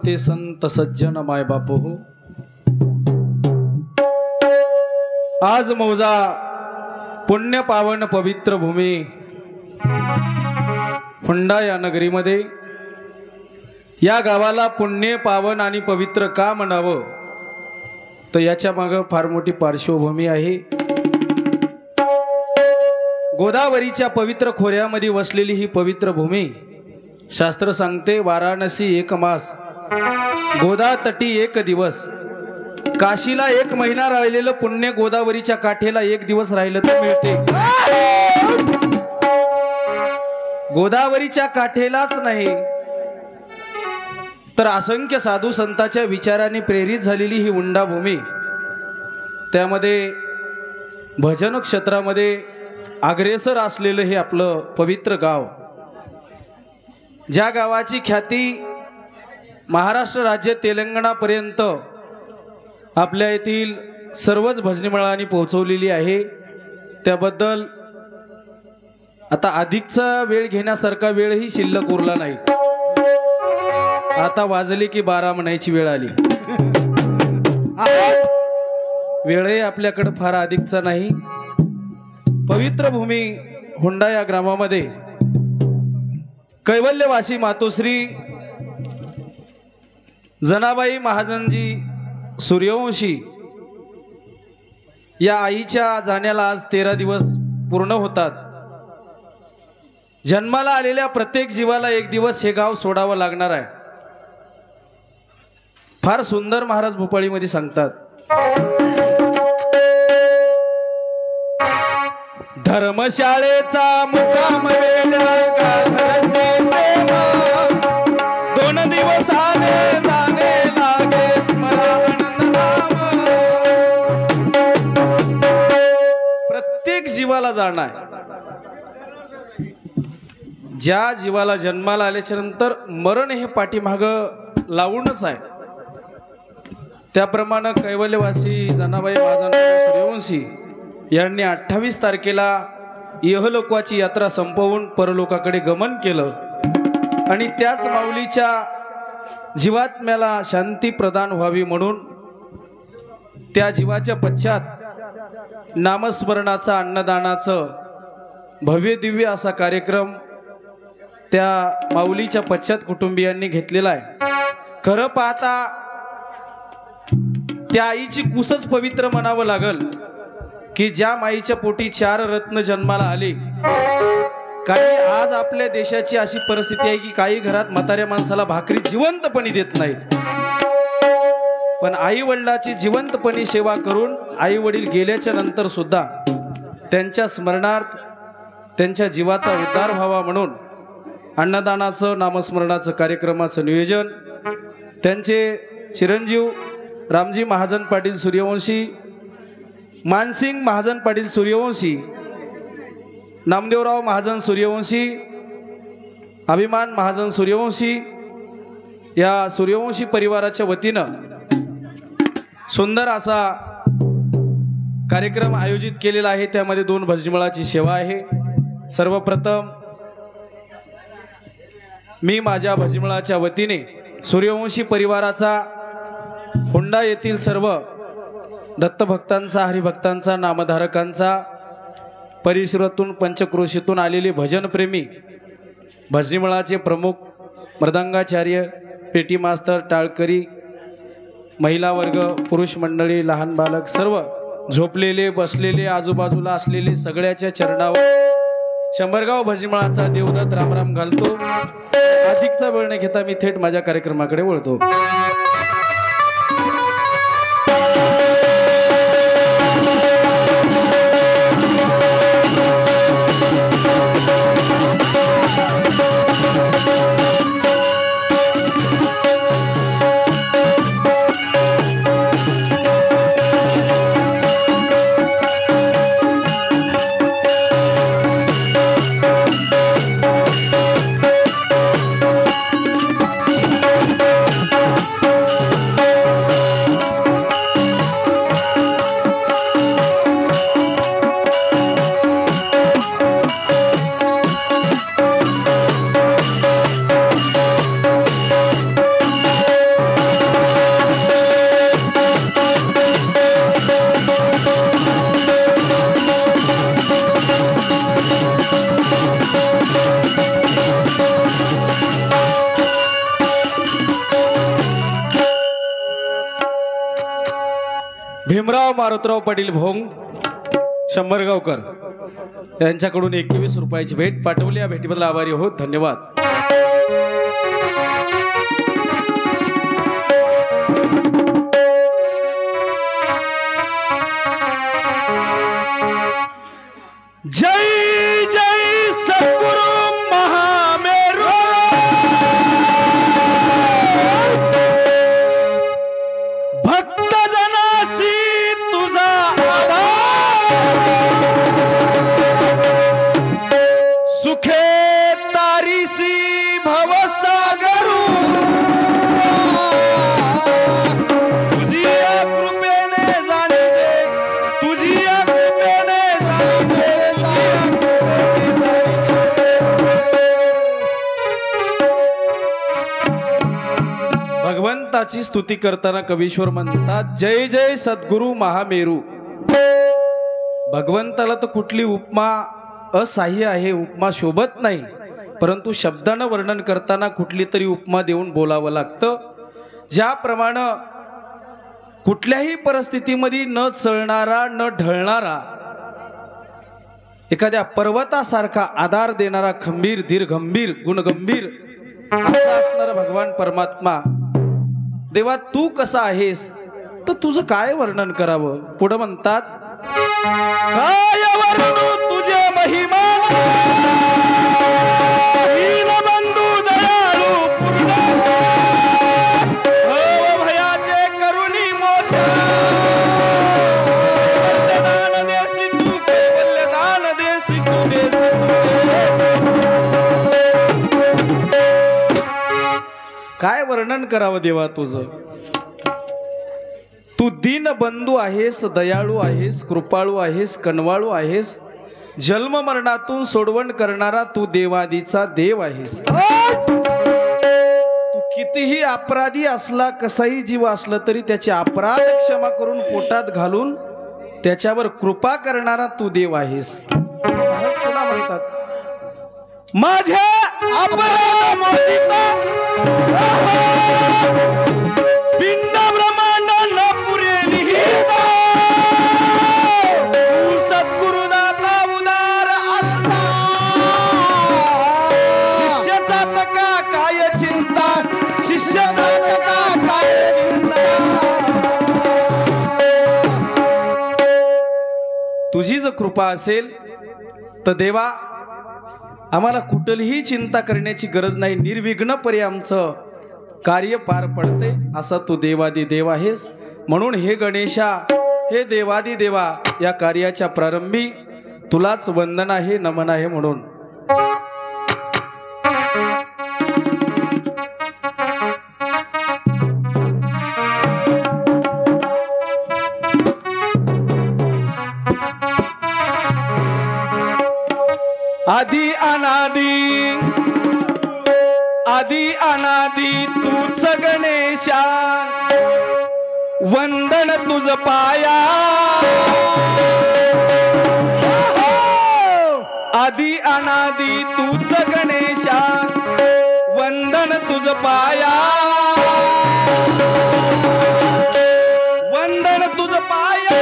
ते संत सज्जन माय बापू हो, आज मौजा पुण्य पावन पवित्र भूमी हुंडा या नगरीमध्ये, या गावाला पुण्य पावन आणि पवित्र का म्हणावं, तर याच्या मागे फार मोठी पार्श्वभूमी आहे. गोदावरीच्या पवित्र खोऱ्यामध्ये वसलेली ही पवित्र भूमी, शास्त्र सांगते वाराणसी एक मास, गोदा तटी एक दिवस. काशीला एक महिना राहिलेलं पुण्य गोदावरीच्या काठेला एक दिवस राहिलं तर मिळते. गोदावरीच्या काठेलाच नाही तर असंख्य साधू संतांच्या विचाराने प्रेरित झालेली ही हुंडा भूमी, त्यामध्ये भजन क्षेत्रामध्ये अग्रेसर असलेलं हे आपलं पवित्र गाव, ज्या गावाची ख्याती महाराष्ट्र राज्य तेलंगणापर्यंत आपल्या येथील सर्वच भजनी मंडळांनी पोहोचवलेली आहे. त्याबद्दल आता अधिकचा वेळ घेण्यासारखा वेळही शिल्लक उरला नाही. आता वाजले की 12 म्हणायची वेळ आली. वेळही आपल्याकडे फार अधिकचा नाही. पवित्र भूमी हुंडा या ग्रामामध्ये कैवल्यवासी मातोश्री जनाबाई महाजनजी सूर्यवंशी या आईच्या जाण्याला आज 13 दिवस पूर्ण होतात. जन्माला आलेल्या प्रत्येक जीवाला एक दिवस हे गाव सोडावं लागणार आहे. फार सुंदर महाराज भोपाळीमध्ये सांगतात, धर्मशाळेचा मुकाम वेगळा का धरसे प्रेम, 2 दिवस आले जाणे लागे स्मरण नाम. प्रत्येक जीवाला जाणं आहे. ज्या जीवाला जन्माला आल्याच्या नंतर मरण हे पाठीमाग लावूनच आहे. त्याप्रमाणे कैवल्यवासी जनाबाई महाजन सूर्यवंशी यांनी 28 तारखेला इहलोकाची यात्रा संपवून परलोकाकडे गमन केलं आणि त्याच माऊलीच्या जीवात्म्याला शांती प्रदान व्हावी म्हणून त्या जीवाच्या पश्चात नामस्मरणाचा अन्नदानाचं भव्य दिव्य असा कार्यक्रम त्या माऊलीच्या पश्चात कुटुंबियांनी घेतलेला आहे. खरं पाहता त्या आईची कुसच पवित्र म्हणावं लागल की ज्या माईच्या पोटी 4 रत्न जन्माला आले. काही आज आपल्या देशाची अशी परिस्थिती आहे की काही घरात म्हाताऱ्या माणसाला भाकरी जिवंतपणी देत नाहीत. पण आई वडिलाची जिवंतपणी सेवा करून आई वडील गेल्याच्या नंतर सुद्धा त्यांच्या स्मरणार्थ त्यांच्या जीवाचा उद्धार व्हावा म्हणून अन्नदानाचं नामस्मरणाचं कार्यक्रमाचं नियोजन त्यांचे चिरंजीव रामजी महाजन पाटील सूर्यवंशी, मानसिंग महाजन पाटील सूर्यवंशी, नामदेवराव महाजन सूर्यवंशी, अभिमान महाजन सूर्यवंशी या सूर्यवंशी परिवाराच्या वतीनं सुंदर असा कार्यक्रम आयोजित केलेला आहे. त्यामध्ये 2 भजनीमंडळाची सेवा आहे. सर्वप्रथम मी माझ्या भजनीमंडळाच्या वतीने सूर्यवंशी परिवाराचा हुंडा येथील सर्व दत्तभक्तांचा, हरिभक्तांचा, नामधारकांचा, परिसरातून पंचक्रोशीतून आलेले भजनप्रेमी, भजनीमंडळाचे प्रमुख, मृदंगाचार्य, पेटी मास्तर, टाळकरी, महिला वर्ग, पुरुष मंडळी, लहान बालक, सर्व झोपलेले, बसलेले, आजूबाजूला असलेले सगळ्याच्या चरणावर शंभरगाव भजनीमंडळाचा देवदत्त रामराम घालतो. अधिकचा वेळ न घेता मी थेट माझ्या कार्यक्रमाकडे वळतो. भीमराव मारुतराव पाटील भोंग शंभरगावकर यांच्याकडून 21 रुपयाची भेट पाठवली. या भेटीबद्दल आभारी आहोत. धन्यवाद. जय जय सद्गुरु महामेरू भक्त जनासी तुझा सुखे तारीसी भवसागरू तुझी या कृपेने जाणीजे तुझी या कृपेने भगवंताची स्तुती करताना कवीश्वर म्हणतात जय जय सद्गुरु महामेरू. भगवंताला तर कुठली उपमा असह्य आहे, उपमा शोभत नाही, परंतु शब्दानं वर्णन करताना कुठली तरी उपमा देऊन बोलावं लागतं. ज्याप्रमाणे कुठल्याही परिस्थितीमध्ये न चळणारा न ढळणारा एखाद्या पर्वतासारखा आधार देणारा खंबीर धीर गंभीर गुणगंभीर असा असणारा भगवान परमात्मा देवा तू कसा आहेस तर तुझं काय वर्णन करावं. पुढे म्हणतात काय वर्णू तुझे महिमा दीनबंधू दयाळू पूर्ण भयाचे करुणी मोचा दान देसी तू कैवल्य दान देसी तू देसी काय वर्णन करावं देवा तुझं. तू दीनबंधू आहेस, दयाळू आहेस, कृपाळू आहेस, कनवाळू आहेस, जन्म मरणातून सोडवण करणारा तू देवादीचा देव आहेस. तू कितीही अपराधी असला कसाही जीव असला तरी त्याचे अपराध क्षमा करून पोटात घालून त्याच्यावर कृपा करणारा तू देव आहेस. महाराज पुन्हा म्हणतात माझ्या अपराध मोजिता पिंड ब्रह्मांड न पुरे लिहिता तू सद्गुरुदाता उदार असता शिष्याचा तका काय चिंता शिष्याचा तका काय चिंता. तुझी जर कृपा असेल तर देवा आम्हाला कुठलीही चिंता करण्याची गरज नाही, निर्विघ्नपणे आमचं कार्य पार पडते असा तू देवादी देव आहेस. म्हणून हे गणेशा हे देवादी देवा या कार्याच्या प्रारंभी तुलाच वंदन आहे नमन आहे. म्हणून आदि अनादि आदि अनादि तूच गणेशा वंदन तुझ पाया आदि अनादि तूच गणेशा वंदन तुझ पाया वंदन तुझ पाया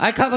I come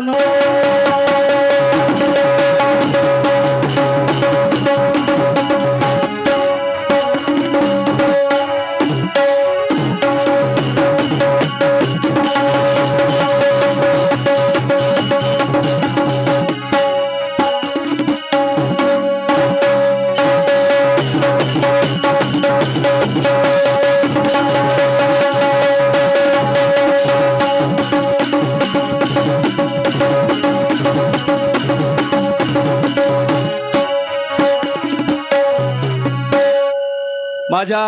माझ्या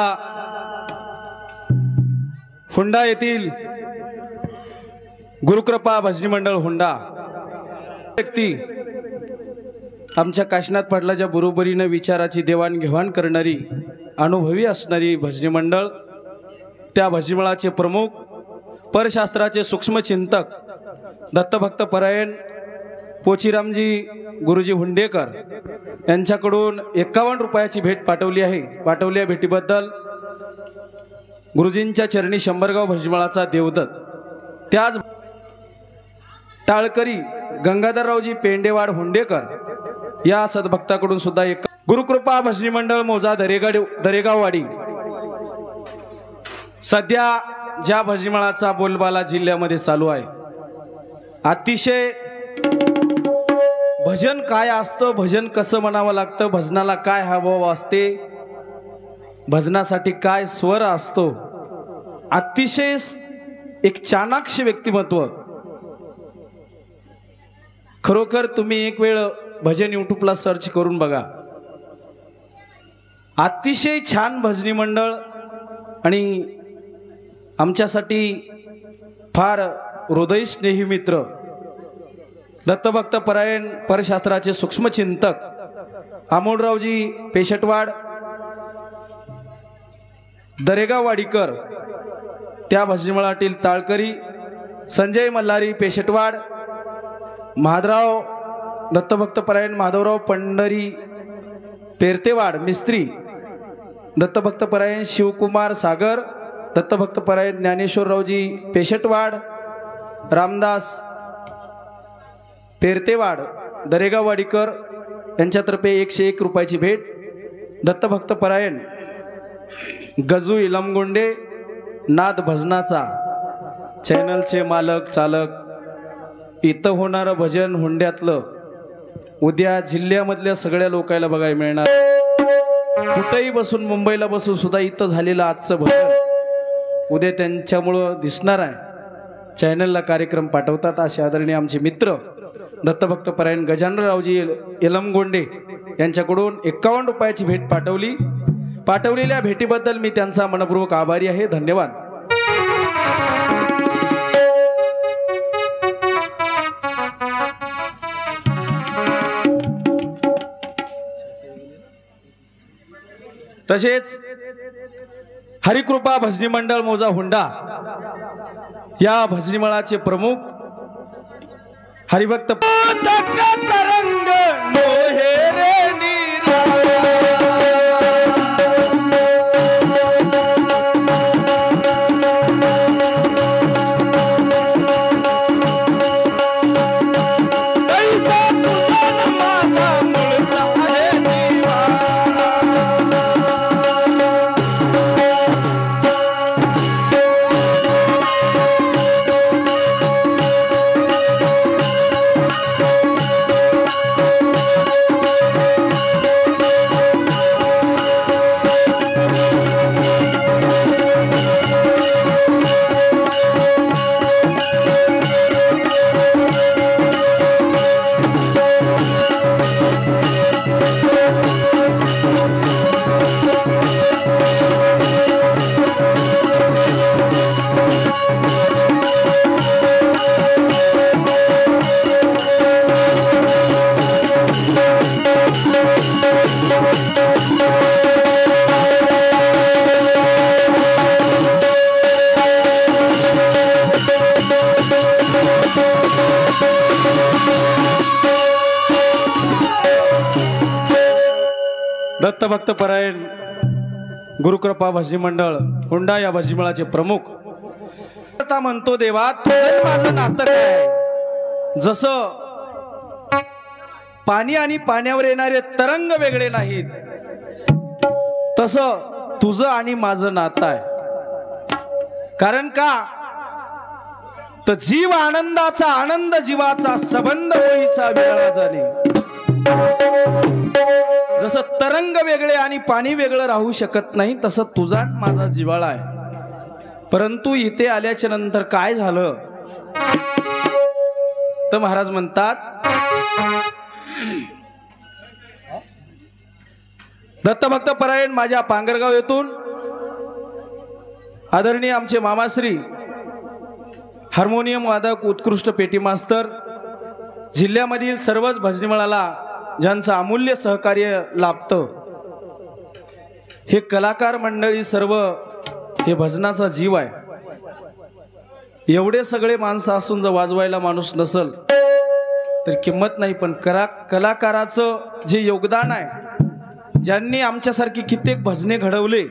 हुंडा येथील गुरुकृपा भजनी मंडळ हुंडा व्यक्ती आमच्या काशीनाथ पाटलाच्या बरोबरीने विचाराची देवाणघेवाण करणारी अनुभवी असणारी भजनी मंडळ, त्या भजनी मंडळाचे प्रमुख परशास्त्राचे सूक्ष्म चिंतक दत्तभक्त परायण पोचीरामजी गुरुजी हुंडेकर यांच्याकडून 51 रुपयाची भेट पाठवली आहे। पाठवल्या भेटीबद्दल गुरुजींच्या चरणी शंभरगाव भजनी मंडळाचा देवदत्त, त्याच टाळकरी गंगाधररावजी पेंडेवाड हुंडेकर या सद्भक्ताकडून सुद्धा एक गुरुकृपा भजनी मंडळ मोजा दरेगाववाडी सध्या ज्या भजनी मंडळाचा बोलबाला जिल्ह्यामध्ये चालू आहे, अतिशय भजन काय असतं, भजन कसं म्हणावं लागतं, भजनाला काय हावभाव असते, भजनासाठी काय स्वर असतो, अतिशय एक चाणाक्ष व्यक्तिमत्व। खरोखर तुम्ही एक वेळ भजन यूट्यूबला सर्च करून बघा, अतिशय छान भजनी मंडळ आणि आमच्यासाठी फार हृदयस्नेही मित्र दत्तभक्त परायण परशास्त्राचे सूक्ष्म चिंतक अमोलरावजी पेशटवाड दरेगाववाडीकर, त्या भजनी मंडळातील टाळकरी संजय मल्हारी पेशटवाड, महादराव दत्तभक्त परायण माधवराव पंढरी पेरतेवाड मिस्त्री, दत्तभक्त परायण शिवकुमार सागर, दत्तभक्त परायण ज्ञानेश्वररावजी पेशटवाड, रामदास पेरतेवाड दरेगाववाडीकर यांच्यातर्फे 101 रुपयाची भेट। दत्तभक्त परायण गजू इलमगोंडे नाद भजनाचा चॅनलचे मालक चालक, इथं होणारं भजन हुंड्यातलं उद्या जिल्ह्यामधल्या सगळ्या लोकांना बघायला मिळणार। कुठेही बसून मुंबईला बसून सुद्धा इथं झालेलं आजचं भजन उद्या त्यांच्यामुळं दिसणार आहे। चॅनलला कार्यक्रम पाठवतात असे आदरणीय आमचे मित्र दत्तभक्त परायण गजाननरावजी इलमगोंडे यांच्याकडून 51 रुपयाची भेट पाठवली। पाठवलेल्या भेटीबद्दल मी त्यांचा मनपूर्वक आभारी आहे। धन्यवाद। तसेच हरिकृपा भजनी मंडळ मोजा हुंडा या भजनी मंडळाचे प्रमुख हरिभक्त तरंग मोहेरे दत्तभक्त परायण गुरुकृपा भजनी मंडळ हुंडा या भजनी मंडळाचे प्रमुख आता म्हणतो, देवा तुझं माझं नातं काय? जसं पाणी आणि पाण्यावर येणारे तरंग वेगळे नाहीत, तसं तुझं आणि माझं नातं आहे। कारण का तर जीव आनंदाचा आनंद जीवाचा संबंध होईचा वेगळा जाणे। जसं तरंग वेगळे आणि पाणी वेगळं राहू शकत नाही, तसं तुझा माझा जिव्हाळा आहे। परंतु इथे आल्याच्या नंतर काय झालं तर महाराज म्हणतात, दत्तभक्त परायण माझ्या पांगरगाव येथून आदरणीय आमचे मामाश्री हार्मोनियम वादक उत्कृष्ट पेटी मास्तर जिल्ह्यामधील सर्वच भजनी मंडळाला ज्यांचं अमूल्य सहकार्य लाभतं हे कलाकार मंडळी सर्व हे भजनाचा जीव आहे। एवढे सगळे माणसं असून जर वाजवायला माणूस नसल तर किंमत नाही, पण कलाकाराचं जे योगदान आहे, ज्यांनी आमच्यासारखी कित्येक भजने घडवले,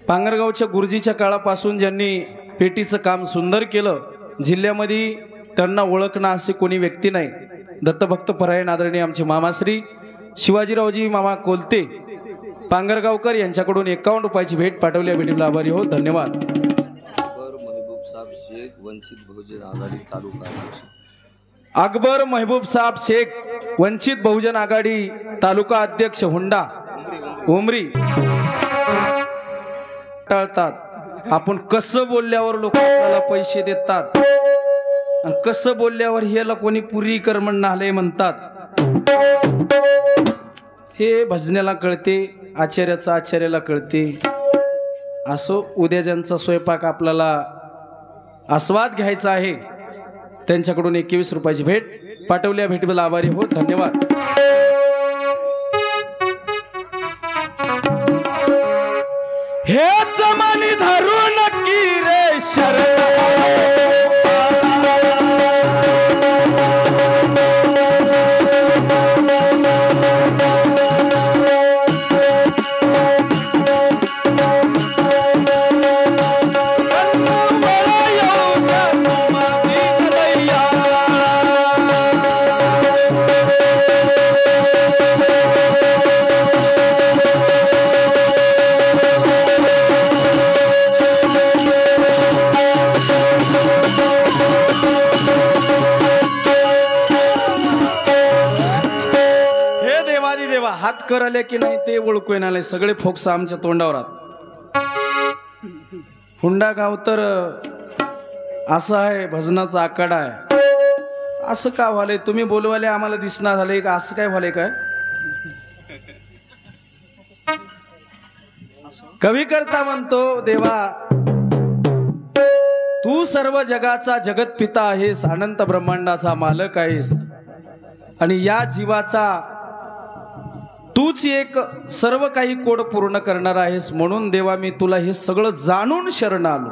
पांगरगावच्या गुरुजीच्या काळापासून ज्यांनी पेटीचं काम सुंदर केलं, जिल्ह्यामध्ये त्यांना ओळखणं असे कोणी व्यक्ती नाही। दत्तभक्त परायण आदरणीय आमचे मामाश्री शिवाजीरावजी मामा कोलते पांगरगावकर यांच्याकडून 51 रुपयाची भेट पाठवली। भेटीला आभारी हो, धन्यवाद। अकबर महबूब साहब शेख वंचित बहुजन आघाडी तालुका अध्यक्ष हुंडा उमरी टाळतात। आपण कसं बोलल्यावर लोक आपल्याला पैसे देतात आणि कसं बोलल्यावर ह्याला कोणी पुरी कर म्हणले म्हणतात, हे भजनेला कळते, आचार्याचा आचार्याला कळते। असो, उद्या ज्यांचा स्वयंपाक आपल्याला आस्वाद घ्यायचा आहे त्यांच्याकडून 21 रुपयाची भेट पाठवल्या। भेटीबद्दल आभारी हो, धन्यवाद। हे जमानी धरून की रे शरण हात कर आले की नाही ते ओळखू येणार, सगळे फोक्स आमच्या तोंडावर आहेत। हुंडा गाव तर असं आहे, भजनाचा आखाडा आहे। असं का व्हालंय? तुम्ही बोलवाले आम्हाला दिसणार झाले का? असं काय व्हालंय काय? कवी करता म्हणतो, देवा तू सर्व जगाचा जगत पिता आहेस, अनंत ब्रह्मांडाचा मालक आहेस आणि या जीवाचा तूच एक सर्व काही कोड पूर्ण करणार आहेस। म्हणून देवा मी तुला हे सगळं जाणून शरण आलो।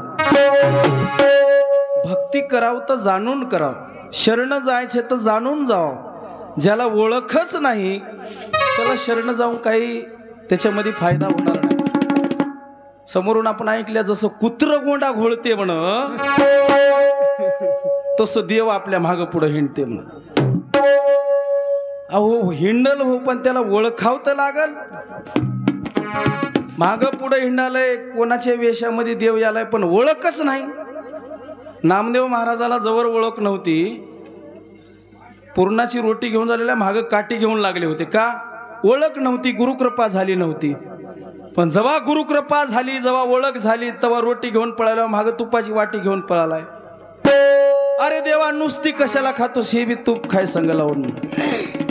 भक्ती करावं तर जाणून करावं, शरण जायचे तर जाणून जावं। ज्याला ओळखच नाही त्याला शरण जाऊन काही त्याच्यामध्ये फायदा होणार नाही। समोरून आपण ऐकल्या जसं कुत्र गोंडा घोळते म्हण, तसं देव आपल्या माग पुढे हिंडते म्हण। अहो हिंडल हो, पण त्याला ओळखाव तर लागल। माग पुढे हिंडालय, कोणाच्या वेशामध्ये देव यालाय पण ओळखच नाही। नामदेव महाराजाला जवळ ओळख नव्हती, पूर्णाची रोटी घेऊन झालेल्या माग काठी घेऊन लागले होते का? ओळख नव्हती, गुरुकृपा झाली नव्हती। पण जेव्हा गुरुकृपा झाली, जेव्हा ओळख झाली, तेव्हा रोटी घेऊन पळाला, माग तुपाची वाटी घेऊन पळालाय। अरे देवा नुसती कशाला खातोस, हे बी तूप खाय संग लावून।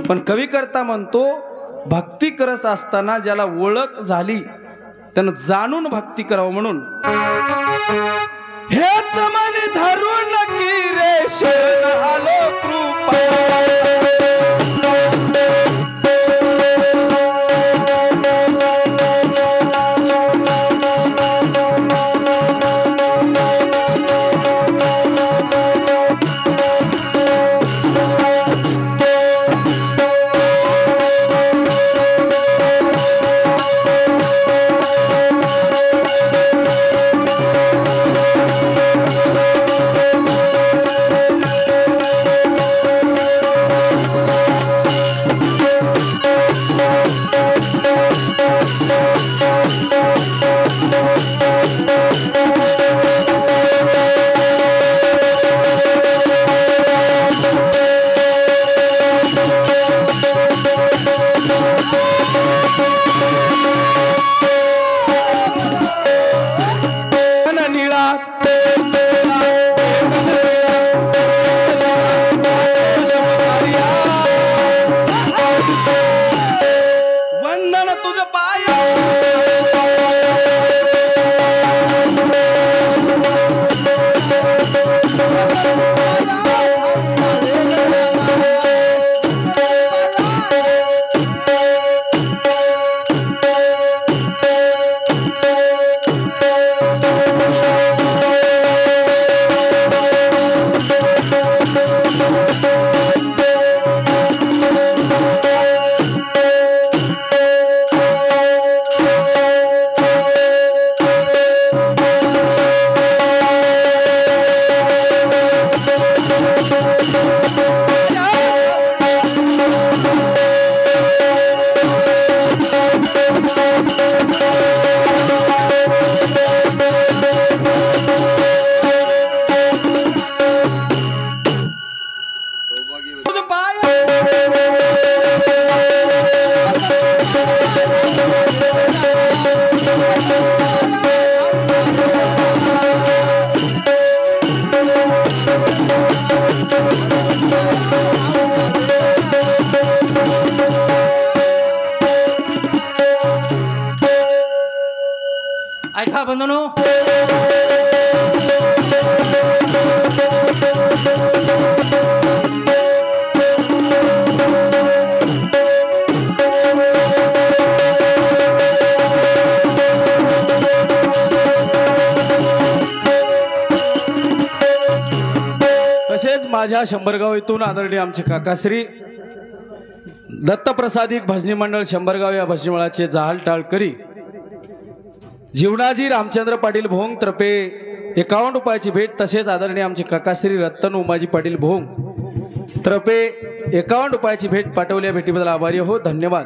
पण कवी करता म्हणतो, भक्ती करत असताना ज्याला ओळख झाली त्यानं जाणून भक्ती करावं। म्हणून हे जमाने धरून की रे शरण आलो कृपा बंधनो तसेच माझ्या शंभरगाव येथून आदरणीय आमचे काकाश्री दत्तप्रसादिक भजनी मंडळ शंभरगाव या भजनी मंडळाचे जहाल टाळकरी जीवनाजी रामचंद्र पाटील भोंग तर्फे 51 रुपयाची भेट, तसेच आदरणीय आमचे काकाश्री रत्न उमाजी पाटील भोंग तर्फे 51 रुपयाची भेट पाठवल्या. भेटीबद्दल आभारी हो, धन्यवाद.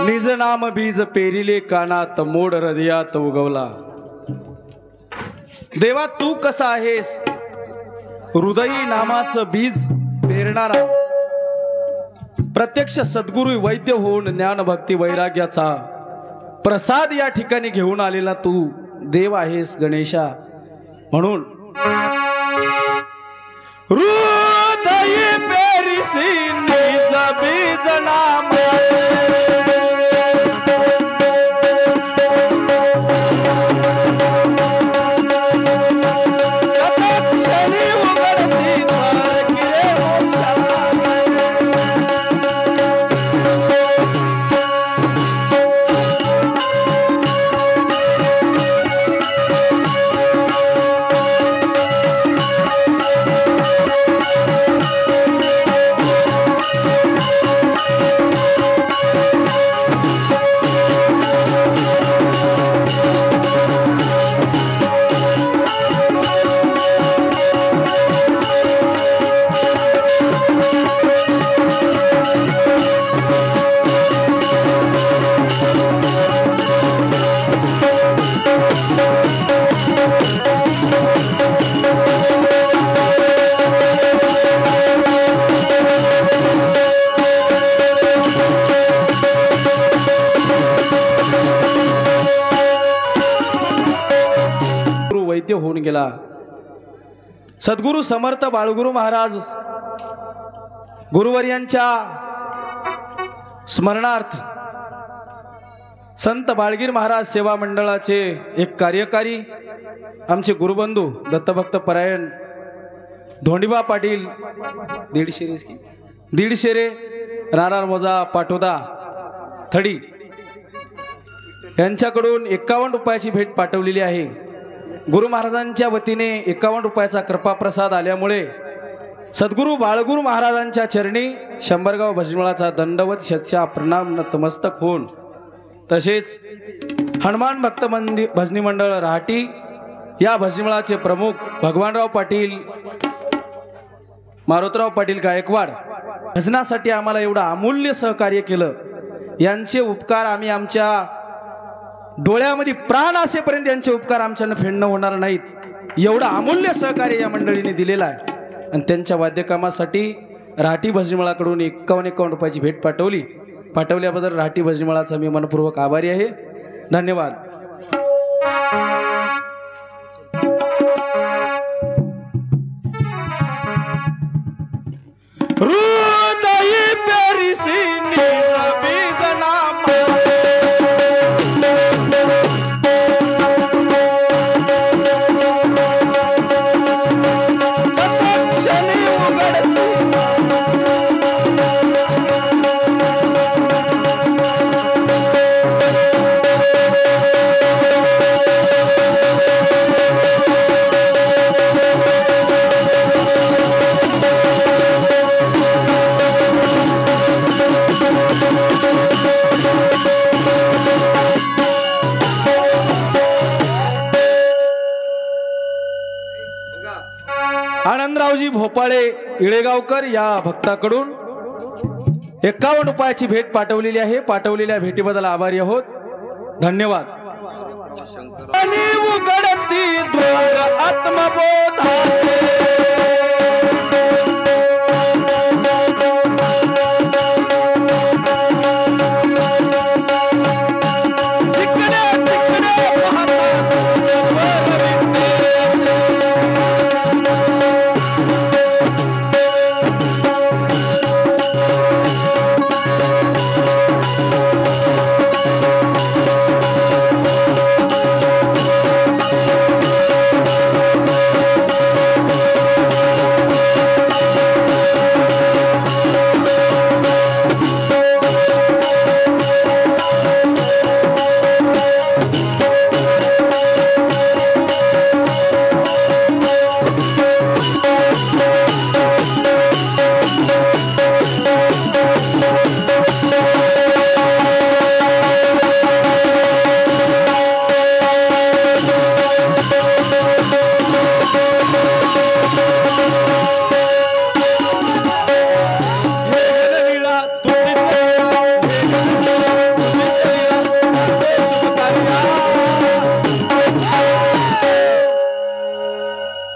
निज नाम बीज पेरिले कानात मोड हृदयात उगवला. देवा तू कसा आहेस, हृदयी नामाचं बीज पेरणारा, प्रत्यक्ष सद्गुरु वैद्य होऊन ज्ञान भक्ती वैराग्याचा प्रसाद या ठिकाणी घेऊन आलेला तू देव आहेस गणेशा. म्हणून हृदयी पेरिसी निज बीज नाम वैद्य होऊन गेला. सद्गुरु समर्थ बाळगुरु महाराज गुरुवर्यांच्या स्मरणार्थ संत बाळगीर महाराज सेवा मंडळाचे एक कार्यकारी आमचे गुरुबंधू दत्तभक्त परायण धोंडीबा पाटील दीडशेरे राणार मोजा पाटोदा थडी यांच्याकडून 51 रुपयाची भेट पाठवलेली आहे. गुरु महाराजांच्या वतीने 51 रुपयाचा कृपा प्रसाद आल्यामुळे सद्गुरु बाळगुरु महाराजांच्या चरणी शंभरगाव भजमळाचा दंडवत शतशा प्रणाम नतमस्तक होऊन, तसेच हनुमान भक्त भजनी मंडळ राहाटी या भजमळाचे प्रमुख भगवानराव पाटील मारुतराव पाटील गायकवाड भजनासाठी आम्हाला एवढं अमूल्य सहकार्य केलं. यांचे उपकार आम्ही आमच्या डोळ्यामध्ये प्राण असेपर्यंत यांचे उपकार आमच्यानं फेडणं होणार नाहीत. एवढं अमूल्य सहकार्य या मंडळीने दिलेलं आहे. आणि त्यांच्या वाद्यकामासाठी राहाटी भजनीमळाकडून 51 रुपयाची भेट पाठवल्याबद्दल राहाटी भजनीमळाचा मी मनपूर्वक आभारी आहे. धन्यवाद. भोपाळे इळेगावकर या भक्ताकडून 51 रुपयाची भेट पाठवलेली आहे। पाठवलेल्या भेटीबद्दल आभारी आहोत, धन्यवाद। आणि उघडती द्वार आत्मबोधाचे,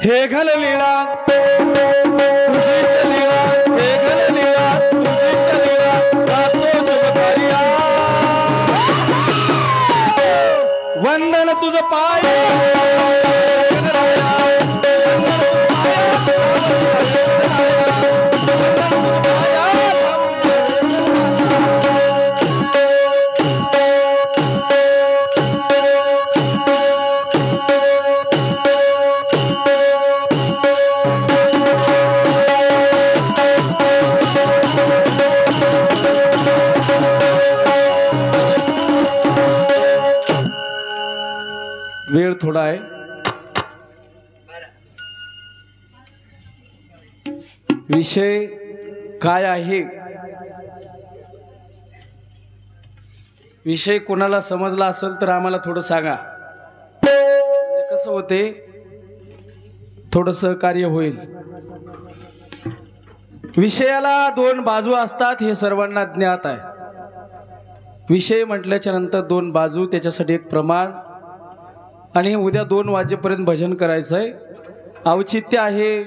हे घाल लीळा तुझीच लीळा, हे घाल लीळा तुझीच लीळा, गातो शुभकार्या। वंदन तुझ पाय, वेळ थोडा आहे। विषय काय आहे, विषय कोणाला समजला असेल तर आम्हाला थोडं सांगा, म्हणजे कसं होते, थोडं सहकार्य होईल। विषयाला 2 बाजू असतात हे सर्वांना ज्ञात आहे। विषय म्हटल्याच्या नंतर 2 बाजू, त्याच्यासाठी एक प्रमाण, आणि उद्या 2 वाजेपर्यंत भजन करायचं आहे। औचित्य आहे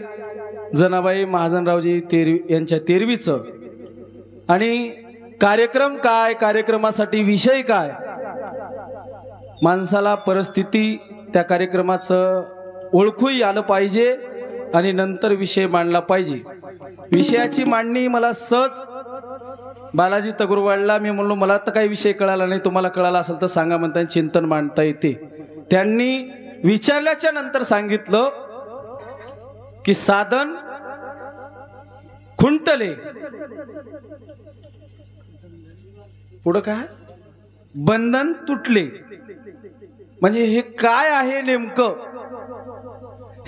जनाबाई महाजनरावजी यांच्या 13वीचं, आणि कार्यक्रम काय, कार्यक्रमासाठी विषय काय, माणसाला परिस्थिती त्या कार्यक्रमाचं ओळखूही आलं पाहिजे आणि नंतर विषय मांडला पाहिजे। विषयाची मांडणी मला सहज बालाजी तगुरवाडला मी म्हणलो मला तर काही विषय कळाला नाही, तुम्हाला कळाला असेल तर सांगा म्हणता, चिंतन मांडता येते। त्यांनी विचारल्याच्या नंतर सांगितलं की साधन खुंटले, पुढं काय, बंधन तुटले, म्हणजे हे काय आहे नेमकं,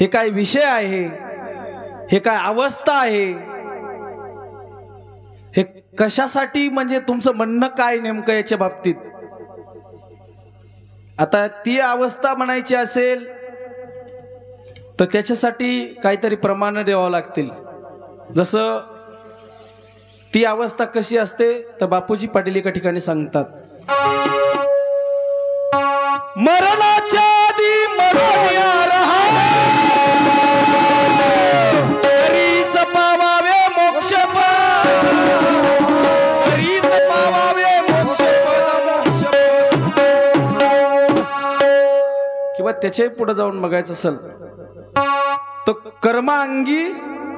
हे काय विषय आहे, हे काय अवस्था आहे, हे कशासाठी, म्हणजे तुमचं म्हणणं काय नेमकं याच्या बाबतीत। आता ती अवस्था म्हणायची असेल तर त्याच्यासाठी काहीतरी प्रमाण द्यावं लागतील। जसं ती अवस्था कशी असते तर बापूजी पाटील एका ठिकाणी सांगतात, मरणाच्या आधी मरोया रहा, तरीच पावावे मोक्ष पद, तरीच पावावे मोक्ष पद, किंवा त्याच्या पुढे जाऊन बघायचं असेल तर कर्मांगी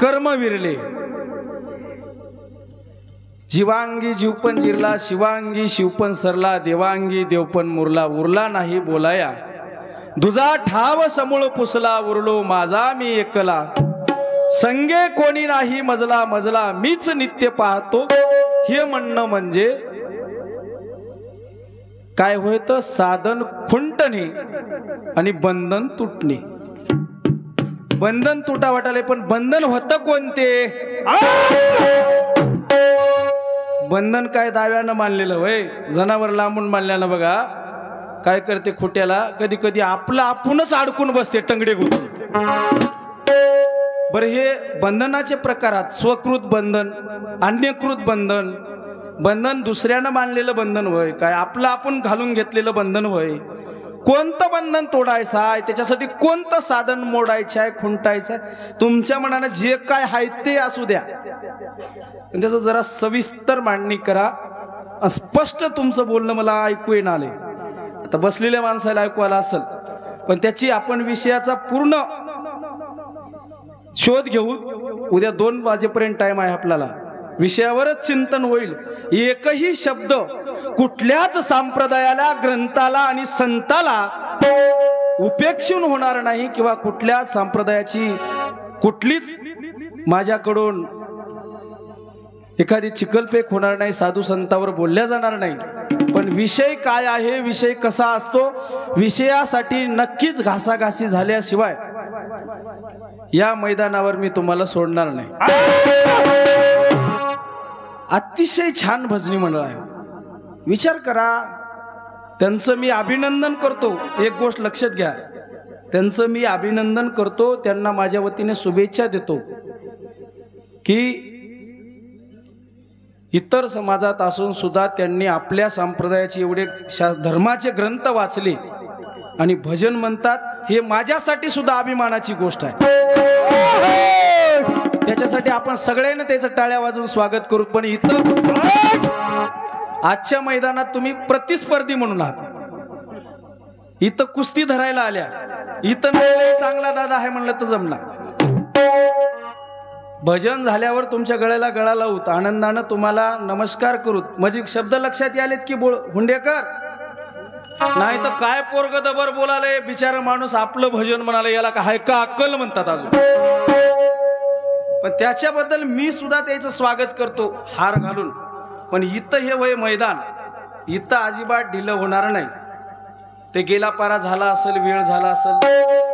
कर्म विरले, जीवांगी जीवपण जिरला, शिवांगी शिवपण सरला, देवांगी देवपण मुरला, उरला नाही बोलाया, दुजा ठाव समूळ पुसला, उरलो माझा मी एकला, संगे कोणी नाही मजला, मजला मीच नित्य पाहतो। हे म्हणणं म्हणजे काय होतं, साधन खुंटणे आणि बंधन तुटणे। बंधन तुटा वाटाले, पण बंधन होतं कोणते, बंधन काय दाव्यानं मानलेलं वय, जनावर लांबून मानल्यानं बघा काय करते, खोट्याला कधी कधी आपलं आपणच अडकून बसते टंगडे गुतून। बरं, हे बंधनाचे प्रकारात स्वकृत बंधन, अन्यकृत बंधन, बंधन दुसऱ्यानं बांधलेलं बंधन होय काय, आपलं आपण घालून घेतलेलं बंधन होय, कोणतं बंधन तोडायचं आहे, त्याच्यासाठी कोणतं साधन मोडायचं आहे, खुंटायचं आहे, तुमच्या मनानं जे काय आहे ते असू द्या, पण त्याचं जरा सविस्तर मांडणी करा. स्पष्ट तुमचं बोलणं मला ऐकू येणं आले. आता बसलेल्या माणसाला ऐकू आलं असेल, पण त्याची आपण विषयाचा पूर्ण शोध घेऊ. उद्या 2 वाजेपर्यंत टाइम आहे आपल्याला. विषयावरच चिंतन होईल. एकही शब्द कुठल्याच संप्रदायाला, ग्रंथाला आणि संताला उपेक्षून होणार नाही, किंवा कुठल्या संप्रदायाची कुठलीच माझ्याकडून एखादी चिखलफेक होणार नाही, साधू संतावर बोलल्या जाणार नाही. पण विषय काय आहे, विषय कसा असतो, विषयासाठी नक्कीच घासाघासी झाल्याशिवाय या मैदानावर मी तुम्हाला सोडणार नाही. अतिशय छान भजनी मंडळ आहे. विचार करा, त्यांचं मी अभिनंदन करतो. एक गोष्ट लक्षात घ्या, त्यांचं मी अभिनंदन करतो, त्यांना माझ्या वतीने शुभेच्छा देतो की इतर समाजात असून सुद्धा त्यांनी आपल्या संप्रदायाचे एवढे धर्माचे ग्रंथ वाचले आणि भजन म्हणतात. हे माझ्यासाठी सुद्धा अभिमानाची गोष्ट आहे. त्याच्यासाठी आपण सगळ्यांना त्याचं टाळ्या वाजवून स्वागत करू. पण इथं आजच्या मैदानात तुम्ही प्रतिस्पर्धी म्हणून आहात. इथं कुस्ती धरायला आल्या. इथं नाही चांगला दादा आहे म्हणलं तर जमणार. भजन झाल्यावर तुमच्या गळ्याला गळा लावूत, आनंदानं तुम्हाला नमस्कार करूत. म्हणजे शब्द लक्षात यालेत की हुंडेकर नाही तर काय पोरग दबर बोलाले, बिचारा माणूस आपलं भजन म्हणाले, याला काय का अक्कल म्हणतात अजून. पण त्याच्याबद्दल मी सुद्धा त्याचं स्वागत करतो हार घालून. पण इथं हे वय मैदान, इथं अजिबात ढिलं होणार नाही. ते गेला पारा झाला असेल, वेळ झाला असेल,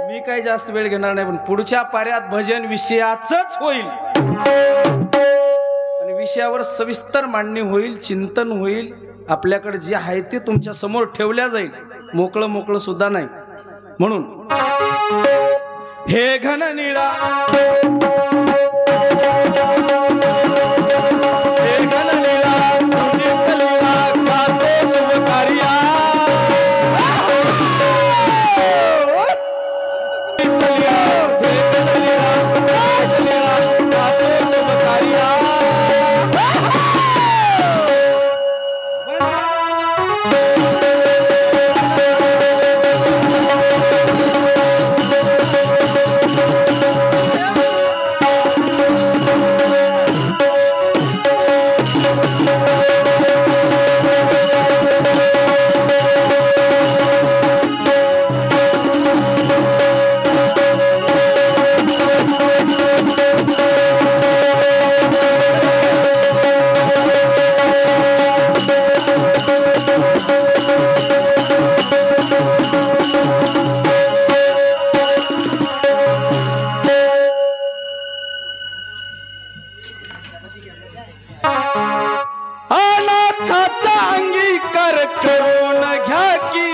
मी काही जास्त वेळ घेणार नाही. पण पुढच्या पाऱ्यात भजन विषयाचंच होईल आणि विषयावर सविस्तर मांडणी होईल, चिंतन होईल. आपल्याकडे जे आहे ते तुमच्या समोर ठेवल्या जाईल, मोकळं मोकळं सुद्धा नाही. म्हणून हे घन निळा, हे घन निळा, अनाथाचा अंगीकार करून घ्या की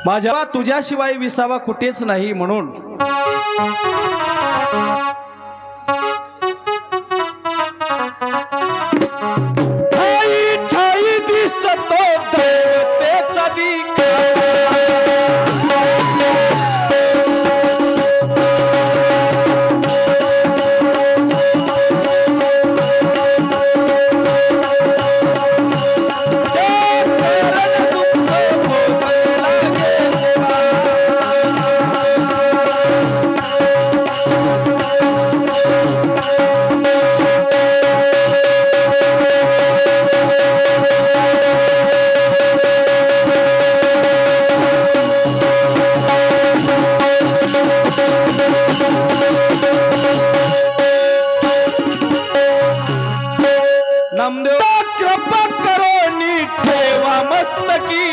माझ्या तुझ्याशिवाय विसावा कुठेच नाही. म्हणून नामदेव कृपा करो नीट ठेवा मस्तकी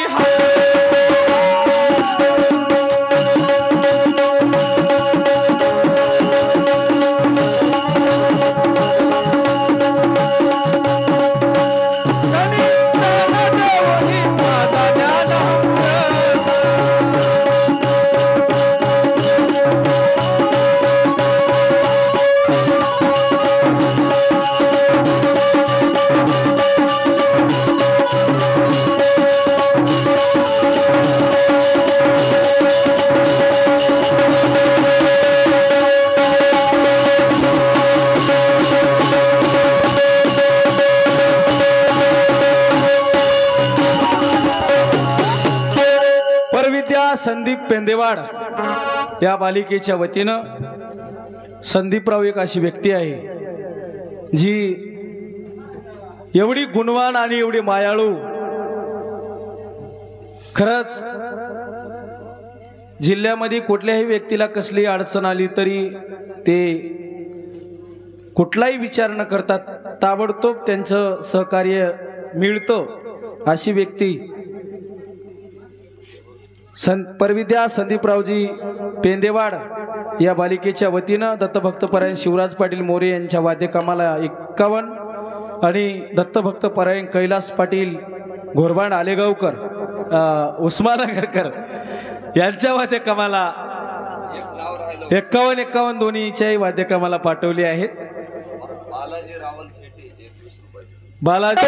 संदीप पेंदेवाड या बालिकेच्या वतीनं संदीपराव एक अशी व्यक्ती आहे जी एवढी गुणवान आणि एवढी मायाळू, खरंच जिल्ह्यामध्ये कुठल्याही व्यक्तीला कसली अडचण आली तरी ते कुठलाही विचार न करता ताबडतोब त्यांचं सहकार्य मिळतं अशी व्यक्ती परविद्या संदीपरावजी पेंदेवाड या बालिकेच्या वतीनं दत्तभक्तपरायण शिवराज पाटील मोरे यांच्या वाद्यकामाला 51 आणि दत्तभक्तपरायण कैलास पाटील घोरबांड आलेगावकर उस्मानगरकर यांच्या वाद्यकामाला 51 दोन्हीच्याही वाद्यकामाला पाठवले आहेत. बालाजी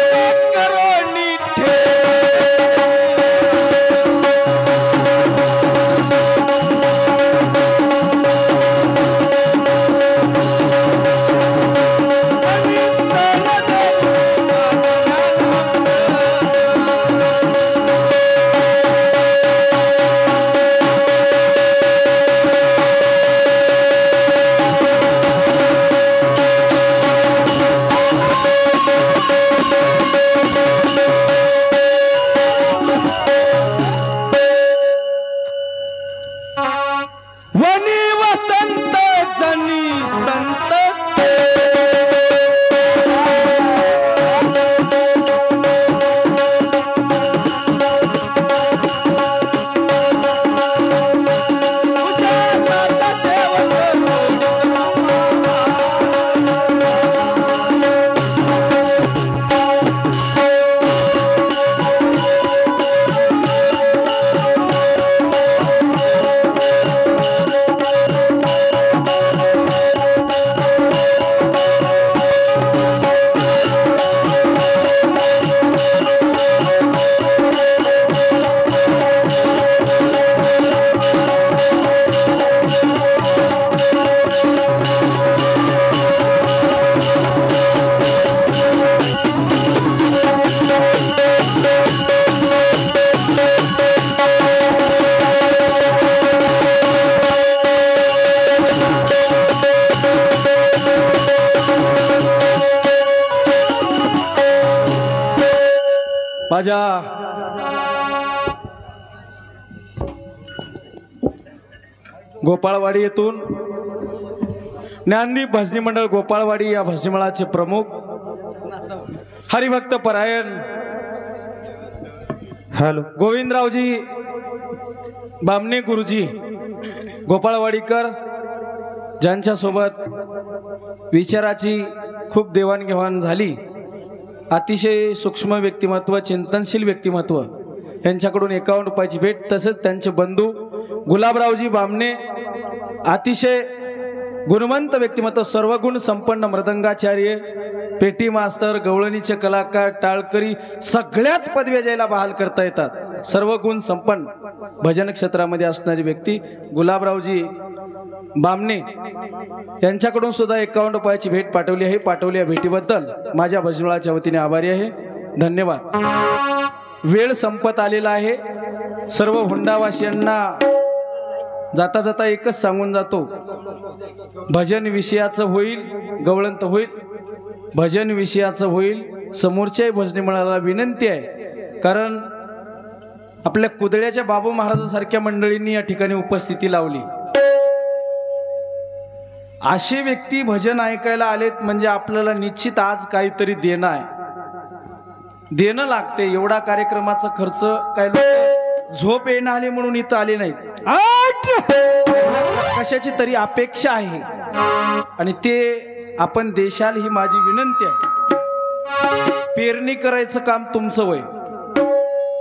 माझ्या गोपाळवाडी येथून ज्ञानदीप भजनी मंडळ गोपाळवाडी या भजनी मंडळाचे प्रमुख हरिभक्त परायण गोविंदरावजी बामणे गुरुजी गोपाळवाडीकर, ज्यांच्या सोबत विचाराची खूप देवाणघेवाण झाली, अतिशय सूक्ष्म व्यक्तिमत्व, चिंतनशील व्यक्तिमत्व, यांच्याकडून 51 रुपयाची भेट. तसेच त्यांचे बंधू गुलाबरावजी बामणे, अतिशय गुणवंत व्यक्तिमत्व, सर्वगुण संपन्न मृदंगाचार्य, पेटी मास्तर, गवळणीचे कलाकार, टाळकरी, सगळ्याच पदव्या ज्याला बहाल करता येतात, सर्वगुण संपन्न भजन क्षेत्रामध्ये असणारी व्यक्ती गुलाबरावजी बामणे यांच्याकडून सुद्धा 51 रुपयाची भेट पाठवली आहे. पाठवल्या भेटीबद्दल माझ्या भजनाच्या वतीने आभारी आहे. धन्यवाद. वेळ संपत आलेला आहे. सर्व हुंडावासियांना जाता जाता एकच सांगून जातो, भजन विषयाचं होईल, गवळंत होईल, भजन विषयाचं होईल. समोरच्याही भजनी मंडळाला विनंती आहे, कारण आपल्या कुदळ्याच्या बाबू महाराजांसारख्या मंडळींनी या ठिकाणी उपस्थिती लावली. असे व्यक्ती भजन ऐकायला आलेत म्हणजे आपल्याला निश्चित आज काहीतरी देणं आहे. देणं लागते. एवढा कार्यक्रमाचा खर्च काय लोक झोप येणं आले म्हणून इथं आले नाहीत. कशाची तरी अपेक्षा आहे आणि ते आपण देशाल ही माझी विनंती आहे. पेरणी करायचं काम तुमचं वय.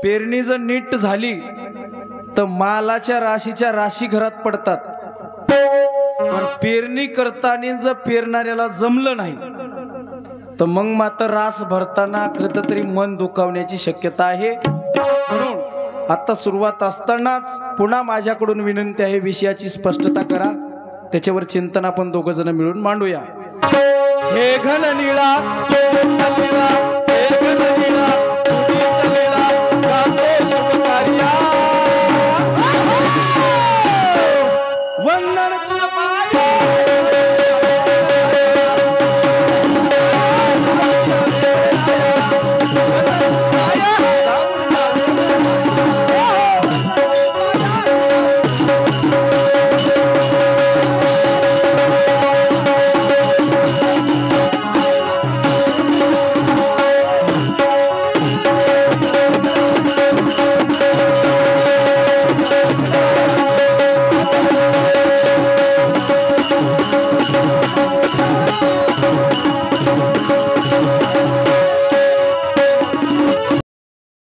पेरणी जर नीट झाली तर मालाच्या राशीच्या राशी घरात पडतात. पण पेरणी करताना जर पेरणाऱ्याला जमलं नाही तर मग मात्र रास भरताना कधी तरी मन दुखावण्याची शक्यता आहे. म्हणून आता सुरुवात असतानाच पुन्हा माझ्याकडून विनंती आहे, विषयाची स्पष्टता करा. त्याच्यावर चिंतन आपण दोघ जण मिळून मांडूया. हे घन निळा वंदन तुझ पाय